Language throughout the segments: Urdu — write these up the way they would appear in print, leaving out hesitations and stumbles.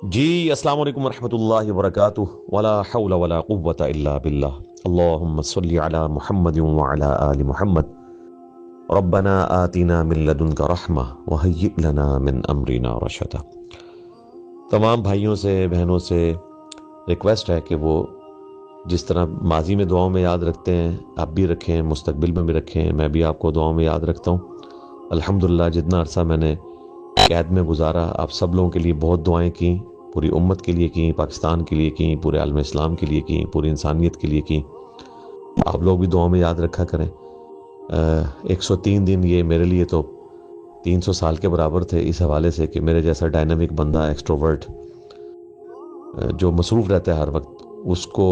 جی السلام علیکم ورحمۃ اللہ وبرکاتہ ولا حول ولا قوۃ الا باللہ اللہم صلی علی محمد وعلی آل محمد ربنا آتنا من لدنک رحمہ وہیئ لنا من امرنا رشدا۔ تمام بھائیوں سے بہنوں سے ریکویسٹ ہے کہ وہ جس طرح ماضی میں دعاؤں میں یاد رکھتے ہیں آپ بھی رکھیں، مستقبل میں بھی رکھیں، میں بھی آپ کو دعاؤں میں یاد رکھتا ہوں۔ الحمدللہ جتنا عرصہ میں نے قید میں گزارا آپ سب لوگوں کے لیے بہت دعائیں کیں، پوری امت کے لیے کیں، پاکستان کے لیے کیں، پورے عالم اسلام کے لیے کیں، پوری انسانیت کے لیے کیں۔ آپ لوگ بھی دعاؤں میں یاد رکھا کریں۔ 103 دن یہ میرے لیے تو 300 سال کے برابر تھے، اس حوالے سے کہ میرے جیسا ڈائنامک بندہ ایکسٹروورٹ جو مصروف رہتا ہے ہر وقت، اس کو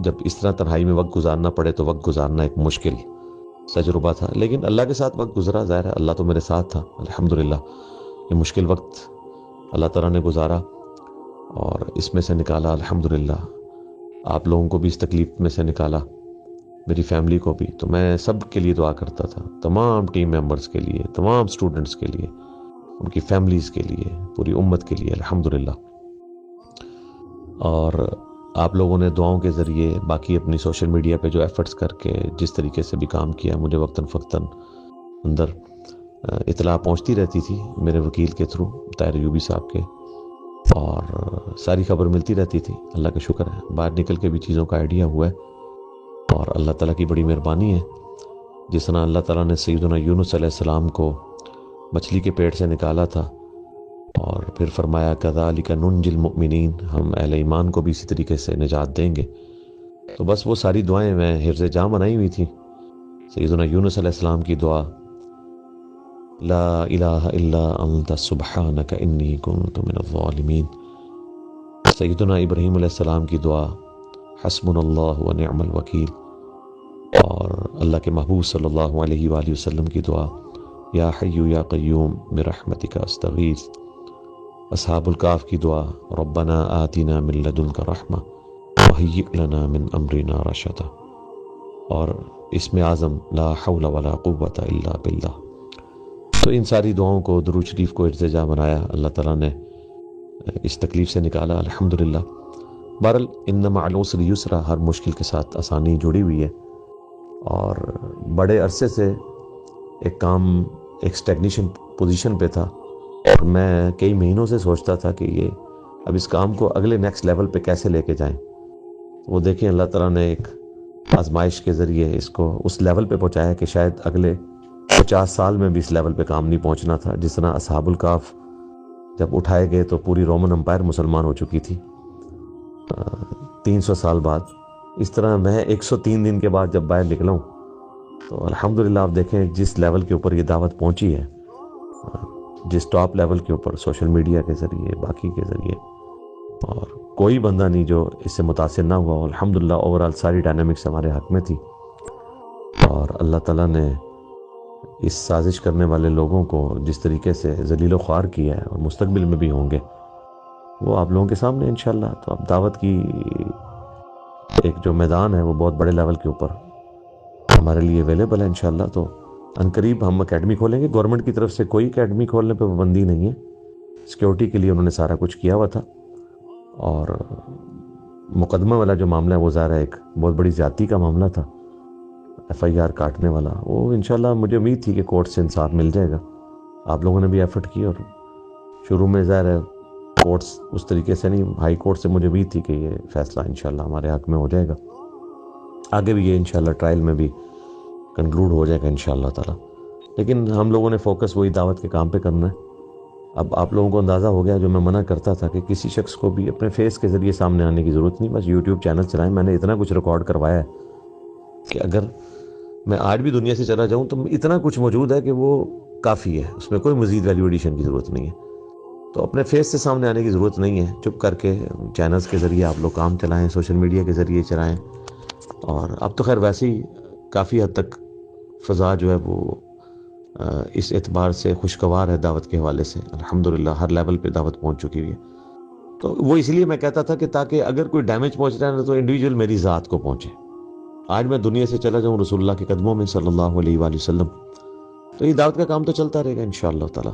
جب اس طرح تنہائی میں وقت گزارنا پڑے تو وقت گزارنا ایک مشکل تجربہ تھا، لیکن اللہ کے ساتھ وقت گزرا، ظاہر ہے اللہ تو میرے ساتھ تھا الحمدللہ۔ یہ مشکل وقت اللہ تعالیٰ نے گزارا اور اس میں سے نکالا الحمدللہ، آپ لوگوں کو بھی اس تکلیف میں سے نکالا، میری فیملی کو بھی۔ تو میں سب کے لیے دعا کرتا تھا، تمام ٹیم ممبرز کے لیے، تمام سٹوڈنٹس کے لیے، ان کی فیملیز کے لیے، پوری امت کے لیے الحمدللہ۔ اور آپ لوگوں نے دعاؤں کے ذریعے باقی اپنی سوشل میڈیا پہ جو ایفرٹس کر کے جس طریقے سے بھی کام کیا، مجھے وقتاً فوقتاً اندر اطلاع پہنچتی رہتی تھی میرے وکیل کے تھرو، طاہر ایوبی صاحب کے، اور ساری خبر ملتی رہتی تھی۔ اللہ کا شکر ہے باہر نکل کے بھی چیزوں کا آئیڈیا ہوا ہے، اور اللہ تعالیٰ کی بڑی مہربانی ہے۔ جس طرح اللہ تعالیٰ نے سیدنا یونس علیہ السلام کو مچھلی کے پیٹ سے نکالا تھا اور پھر فرمایا کذالک ننجی المؤمنین، ہم اہل ایمان کو بھی اسی طریقے سے نجات دیں گے، تو بس وہ ساری دعائیں میں حفظ جاں بنائی ہوئی تھی۔ سیدنا یونس علیہ السلام کی دعا لا الہ الا انت سبحانک انی کنت من الظالمین، سیدنا ابراہیم علیہ السلام کی دعا حسبنا اللہ و نعم الوکیل، اور اللہ کے محبوب صلی اللہ علیہ وآلہ وسلم کی دعا یا حی یا قیوم برحمتک استغیث، اصحاب الکاف کی دعا ربنا آتنا من لدنک رحمہ وہیئ لنا من امرنا رشدا، اور اسم اعظم لا حول ولا قوۃ الا باللہ۔ تو ان ساری دعاؤں کو، درود شریف کو ارتجا بنایا، اللہ تعالیٰ نے اس تکلیف سے نکالا الحمدللہ۔ بہرحال ان مع العسر یسرا، ہر مشکل کے ساتھ آسانی جڑی ہوئی ہے، اور بڑے عرصے سے ایک کام ایک اسٹیگنیشن پوزیشن پہ تھا، اور میں کئی مہینوں سے سوچتا تھا کہ یہ اب اس کام کو اگلے نیکسٹ لیول پہ کیسے لے کے جائیں۔ وہ دیکھیں اللہ تعالیٰ نے ایک آزمائش کے ذریعے اس کو اس لیول پہ پہنچایا کہ شاید اگلے 50 سال میں بھی اس لیول پہ کام نہیں پہنچنا تھا۔ جس طرح اصحاب الکاف جب اٹھائے گئے تو پوری رومن امپائر مسلمان ہو چکی تھی 300 سال بعد، اس طرح میں 103 دن کے بعد جب باہر نکلا ہوں تو الحمدللہ آپ دیکھیں جس لیول کے اوپر یہ دعوت پہنچی ہے، جس ٹاپ لیول کے اوپر سوشل میڈیا کے ذریعے، باقی کے ذریعے، اور کوئی بندہ نہیں جو اس سے متاثر نہ ہوا۔ الحمدللہ اوورال ساری ڈائنامکس ہمارے حق میں تھی، اور اللہ تعالیٰ نے اس سازش کرنے والے لوگوں کو جس طریقے سے ذلیل و خوار کیا ہے، اور مستقبل میں بھی ہوں گے، وہ آپ لوگوں کے سامنے انشاءاللہ۔ تو اب دعوت کی ایک جو میدان ہے وہ بہت بڑے لیول کے اوپر ہمارے لیے اویلیبل ہے انشاءاللہ۔ تو عنقریب ہم اکیڈمی کھولیں گے، گورنمنٹ کی طرف سے کوئی اکیڈمی کھولنے پہ پابندی نہیں ہے، سیکیورٹی کے لیے انہوں نے سارا کچھ کیا ہوا تھا، اور مقدمہ والا جو معاملہ ہے وہ ظاہر ہے ایک بہت بڑی زیادتی کا معاملہ تھا، ایف آئی آر کاٹنے والا، وہ انشاءاللہ مجھے امید تھی کہ کورٹ سے انصاف مل جائے گا۔ آپ لوگوں نے بھی ایفرٹ کی، اور شروع میں ظاہر ہے کورٹس اس طریقے سے نہیں، ہائی کورٹ سے مجھے امید تھی کہ یہ فیصلہ انشاءاللہ ہمارے حق میں ہو جائے گا، آگے بھی یہ انشاءاللہ ٹرائل میں بھی کنکلوڈ ہو جائے گا انشاءاللہ تعالی۔ لیکن ہم لوگوں نے فوکس وہی دعوت کے کام پہ کرنا ہے۔ اب آپ لوگوں کو اندازہ ہو گیا جو میں منع کرتا تھا کہ کسی شخص کو بھی اپنے فیس کے ذریعے سامنے آنے کی ضرورت نہیں، بس یوٹیوب چینل چلائیں۔ میں نے اتنا کچھ ریکارڈ کروایا ہے کہ اگر میں آج بھی دنیا سے چلا جاؤں تو اتنا کچھ موجود ہے کہ وہ کافی ہے، اس میں کوئی مزید ویلیو ایڈیشن کی ضرورت نہیں ہے۔ تو اپنے فیس سے سامنے آنے کی ضرورت نہیں ہے، چپ کر کے چینلز کے ذریعے آپ لوگ کام چلائیں، سوشل میڈیا کے ذریعے چلائیں، اور اب تو خیر ویسے ہی کافی حد تک فضا جو ہے وہ اس اعتبار سے خوشگوار ہے دعوت کے حوالے سے، الحمدللہ ہر لیول پہ دعوت پہنچ چکی ہوئی ہے۔ تو وہ اس لیے میں کہتا تھا کہ تاکہ اگر کوئی ڈیمیج پہنچ رہا ہے تو انڈیویجول میری ذات کو پہنچے۔ آج میں دنیا سے چلا جاؤں رسول اللہ کے قدموں میں صلی اللہ علیہ وآلہ وسلم، تو یہ دعوت کا کام تو چلتا رہے گا انشاءاللہ تعالی،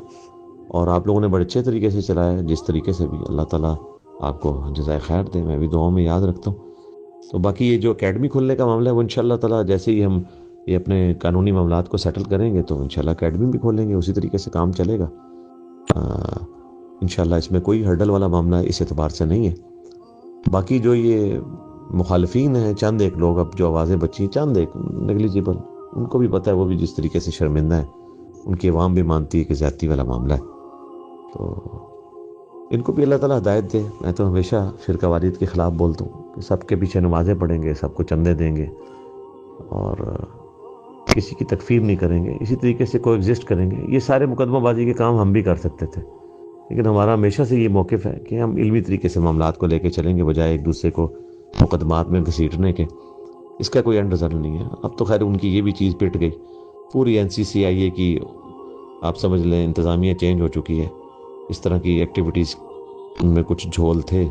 اور آپ لوگوں نے بڑے اچھے طریقے سے چلایا ہے، جس طریقے سے بھی اللہ تعالیٰ آپ کو جزائے خیر دے، میں بھی دعاؤں میں یاد رکھتا ہوں۔ تو باقی یہ جو اکیڈمی کھلنے کا معاملہ ہے وہ انشاءاللہ تعالیٰ جیسے ہی ہم یہ اپنے قانونی معاملات کو سیٹل کریں گے تو انشاءاللہ اکیڈمی بھی کھولیں گے، اسی طریقے سے کام چلے گا انشاءاللہ۔ اس میں کوئی ہرڈل والا معاملہ اس اعتبار سے نہیں ہے۔ باقی جو یہ مخالفین ہیں، چند ایک لوگ اب جو آوازیں بچی، چند ایک نیگلیجیبل، ان کو بھی پتہ ہے وہ بھی جس طریقے سے شرمندہ ہے، ان کی عوام بھی مانتی ہے کہ زیادتی والا معاملہ ہے، تو ان کو بھی اللہ تعالیٰ ہدایت دے۔ میں تو ہمیشہ فرقہ واریت کے خلاف بولتا ہوں کہ سب کے پیچھے نمازیں پڑھیں گے، سب کو چندے دیں گے اور کسی کی تکفیر نہیں کریں گے، اسی طریقے سے کو ایگزسٹ کریں گے۔ یہ سارے مقدمہ بازی کے کام ہم بھی کر سکتے تھے، لیکن ہمارا ہمیشہ سے یہ موقف ہے کہ ہم علمی طریقے سے معاملات کو لے کے چلیں گے بجائے ایک دوسرے کو مقدمات میں گھسیٹنے کے۔ اس کا کوئی اینڈ رزلٹ نہیں ہے۔ اب تو خیر ان کی یہ بھی چیز پٹ گئی، پوری NCCIA کی آپ سمجھ لیں انتظامیہ چینج ہو چکی ہے۔ اس طرح کی ایکٹیویٹیز ان میں کچھ جھول تھے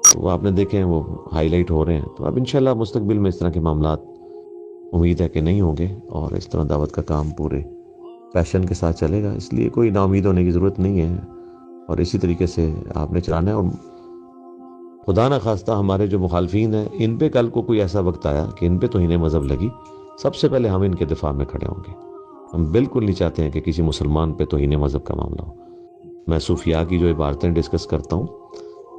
تو وہ آپ نے دیکھے ہیں، وہ ہائی لائٹ ہو رہے ہیں۔ تو اب انشاءاللہ مستقبل میں اس طرح کے معاملات امید ہے کہ نہیں ہوں گے، اور اس طرح دعوت کا کام پورے پیشن کے ساتھ چلے گا، اس لیے کوئی نا امید ہونے کی ضرورت نہیں ہے، اور اسی طریقے سے آپ نے چلانا ہے۔ اور خدا نہ خواستہ ہمارے جو مخالفین ہیں، ان پہ کل کو کوئی ایسا وقت آیا کہ ان پہ توہین مذہب لگی، سب سے پہلے ہم ان کے دفاع میں کھڑے ہوں گے۔ ہم بالکل نہیں چاہتے ہیں کہ کسی مسلمان پہ توہین مذہب کا معاملہ ہو۔ میں صوفیاء کی جو عبارتیں ڈسکس کرتا ہوں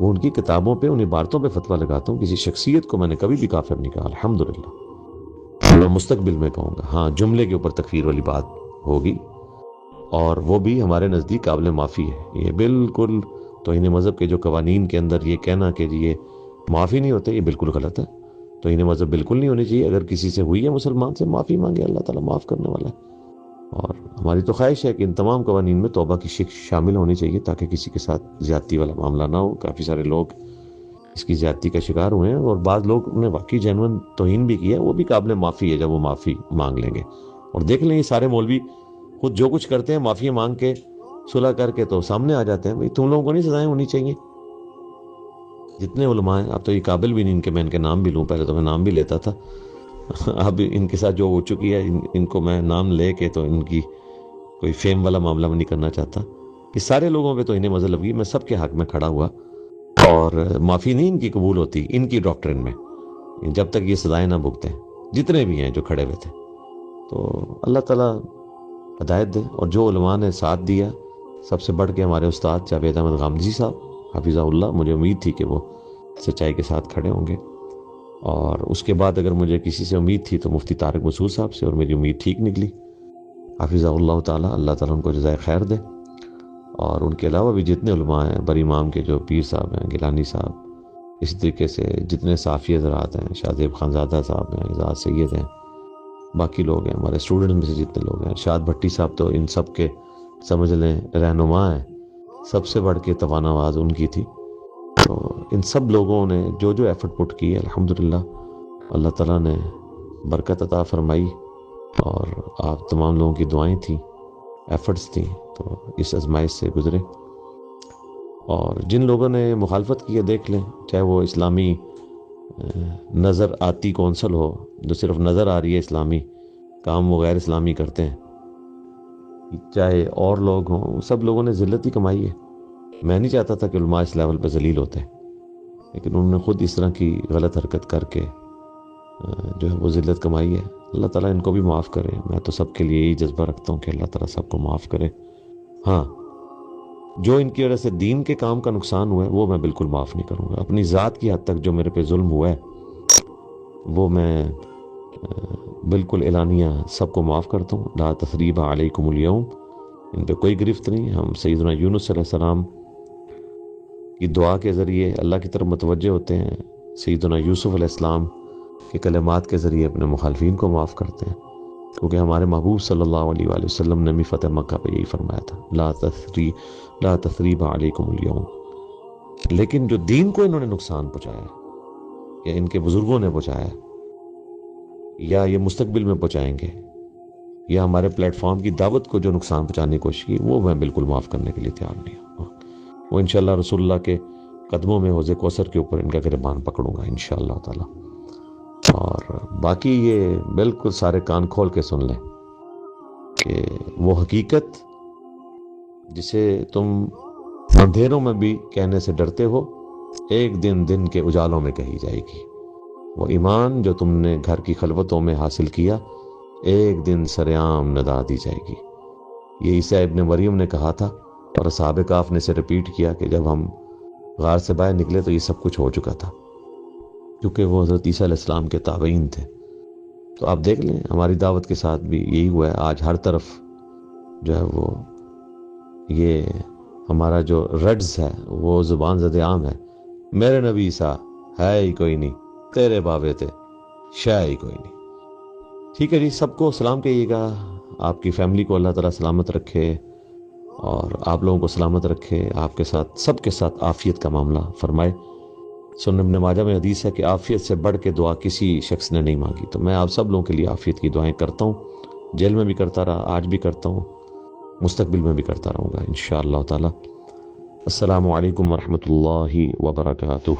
وہ ان کی کتابوں پہ، ان عبارتوں پہ فتویٰ لگاتا ہوں، کسی شخصیت کو میں نے کبھی بھی کافر نہیں کہا الحمدللہ، میں مستقبل میں کہوں گا۔ ہاں، جملے کے اوپر تکفیر والی بات ہوگی، اور وہ بھی ہمارے نزدیک قابل معافی ہے۔ یہ بالکل توہین مذہب کے جو قوانین کے اندر یہ کہنا کہ یہ معافی نہیں ہوتے، یہ بالکل غلط ہے۔ توہین مذہب بالکل نہیں ہونی چاہیے، اگر کسی سے ہوئی ہے مسلمان سے معافی مانگے، اللہ تعالیٰ معاف کرنے والا ہے۔ اور ہماری تو خواہش ہے کہ ان تمام قوانین میں توبہ کی شامل ہونی چاہیے تاکہ کسی کے ساتھ زیادتی والا معاملہ نہ ہو۔ کافی سارے لوگ اس کی زیادتی کا شکار ہوئے ہیں، اور بعض لوگ نے واقعی جینوئن توہین بھی کیا، وہ بھی قابل معافی ہے جب وہ معافی مانگ لیں گے۔ اور دیکھ لیں یہ سارے مولوی خود جو کچھ کرتے ہیں معافی مانگ کے، صلح کر کے تو سامنے آ جاتے ہیں۔ بھئی تم لوگوں کو نہیں سزائیں ہونی چاہیے؟ جتنے علماء ہیں، اب تو یہ قابل بھی نہیں کہ میں ان کے نام بھی لوں، پہلے تو میں نام بھی لیتا تھا، اب ان کے ساتھ جو ہو چکی ہے ان کو میں نام لے کے تو ان کی کوئی فیم والا معاملہ میں نہیں کرنا چاہتا۔ کہ سارے لوگوں پہ تو انہیں مزہ لگی، میں سب کے حق میں کھڑا ہوا، اور معافی نہیں ان کی قبول ہوتی ان کی ڈاکٹرن میں جب تک یہ سزائیں نہ بھگتیں، جتنے بھی ہیں جو کھڑے ہوئے تھے۔ تو اللہ تعالیٰ ہدایت دے۔ اور جو علماء نے ساتھ دیا، سب سے بڑھ کے ہمارے استاد جاوید احمد غامدی صاحب حفظہ اللہ، مجھے امید تھی کہ وہ سچائی کے ساتھ کھڑے ہوں گے، اور اس کے بعد اگر مجھے کسی سے امید تھی تو مفتی طارق مسعود صاحب سے، اور میری امید ٹھیک نکلی حفظہ اللہ تعالیٰ۔ اللہ تعالیٰ ان کو جزائے خیر دے۔ اور ان کے علاوہ بھی جتنے علماء ہیں، بری امام کے جو پیر صاحب ہیں، گیلانی صاحب، اسی طریقے سے جتنے صافی حضرات ہیں، شاہ زیب خانزادہ صاحب ہیں، اعزاز سید ہیں، باقی لوگ ہیں ہمارے اسٹوڈنٹ میں سے جتنے لوگ ہیں، شاد بھٹی صاحب تو ان سب کے سمجھ لیں رہنما ہیں، سب سے بڑھ کے توانہ آواز ان کی تھی۔ تو ان سب لوگوں نے جو جو ایفرٹ پٹ کی ہے، الحمدللہ اللہ تعالیٰ نے برکت عطا فرمائی، اور آپ تمام لوگوں کی دعائیں تھیں، ایفرٹس تھیں، تو اس آزمائش سے گزرے۔ اور جن لوگوں نے مخالفت کی ہے دیکھ لیں، چاہے وہ اسلامی نظر آتی کونسل ہو جو صرف نظر آ رہی ہے اسلامی کام، وہ غیر اسلامی کرتے ہیں، چاہے اور لوگ ہوں، سب لوگوں نے ذلت ہی کمائی ہے۔ میں نہیں چاہتا تھا کہ علماء اس لیول پہ ذلیل ہوتے ہیں، لیکن انہوں نے خود اس طرح کی غلط حرکت کر کے جو ہے وہ ذلت کمائی ہے۔ اللہ تعالیٰ ان کو بھی معاف کرے۔ میں تو سب کے لیے یہی جذبہ رکھتا ہوں کہ اللہ تعالیٰ سب کو معاف کرے۔ ہاں، جو ان کی وجہ سے دین کے کام کا نقصان ہوا ہے وہ میں بالکل معاف نہیں کروں گا۔ اپنی ذات کی حد تک جو میرے پہ ظلم ہوا ہے وہ میں بالکل اعلانیہ سب کو معاف کرتا ہوں۔ لا تثریب علیکم اليوم، ان پہ کوئی گرفت نہیں۔ ہم سیدنا یونس علیہ السلام کی دعا کے ذریعے اللہ کی طرف متوجہ ہوتے ہیں، سیدنا یوسف علیہ السلام کے کلمات کے ذریعے اپنے مخالفین کو معاف کرتے ہیں، کیونکہ ہمارے محبوب صلی اللہ علیہ وآلہ وسلم نے بھی فتح مکہ پہ یہی فرمایا تھا، لا تثریب علیکم اليوم۔ لیکن جو دین کو انہوں نے نقصان پہنچایا یا ان کے بزرگوں نے پہنچایا یا یہ مستقبل میں پہنچائیں گے، یا ہمارے پلیٹ فارم کی دعوت کو جو نقصان پہنچانے کی کوشش کی، وہ میں بالکل معاف کرنے کے لیے تیار نہیں ہوں۔ وہ انشاءاللہ رسول اللہ کے قدموں میں حوض کوثر کے اوپر ان کا گریبان پکڑوں گا انشاءاللہ تعالی۔ اور باقی یہ بالکل سارے کان کھول کے سن لیں کہ وہ حقیقت جسے تم اندھیروں میں بھی کہنے سے ڈرتے ہو، ایک دن دن کے اجالوں میں کہی جائے گی۔ وہ ایمان جو تم نے گھر کی خلوتوں میں حاصل کیا، ایک دن سریعام ندا دی جائے گی۔ یہ عیسیٰ ابن مریم نے کہا تھا، اور اصحاب کہف نے اسے ریپیٹ کیا کہ جب ہم غار سے باہر نکلے تو یہ سب کچھ ہو چکا تھا، کیونکہ وہ حضرت عیسیٰ علیہ السلام کے تابعین تھے۔ تو آپ دیکھ لیں ہماری دعوت کے ساتھ بھی یہی ہوا ہے۔ آج ہر طرف جو ہے وہ یہ ہمارا جو رڈز ہے وہ زبان زد عام ہے، میرے نبی عیسیٰ ہے ہی کوئی نہیں، تیرے بابے تھے شے ہی کوئی نہیں۔ ٹھیک ہے جی، سب کو سلام کہیے گا، آپ کی فیملی کو اللہ تعالیٰ سلامت رکھے اور آپ لوگوں کو سلامت رکھے، آپ کے ساتھ سب کے ساتھ عافیت کا معاملہ فرمائے۔ سنن ابن ماجہ میں حدیث ہے کہ عافیت سے بڑھ کے دعا کسی شخص نے نہیں مانگی، تو میں آپ سب لوگوں کے لیے عافیت کی دعائیں کرتا ہوں۔ جیل میں بھی کرتا رہا، آج بھی کرتا ہوں، مستقبل میں بھی کرتا رہوں گا انشاءاللہ تعالی۔ السلام علیکم ورحمۃ اللہ وبرکاتہ۔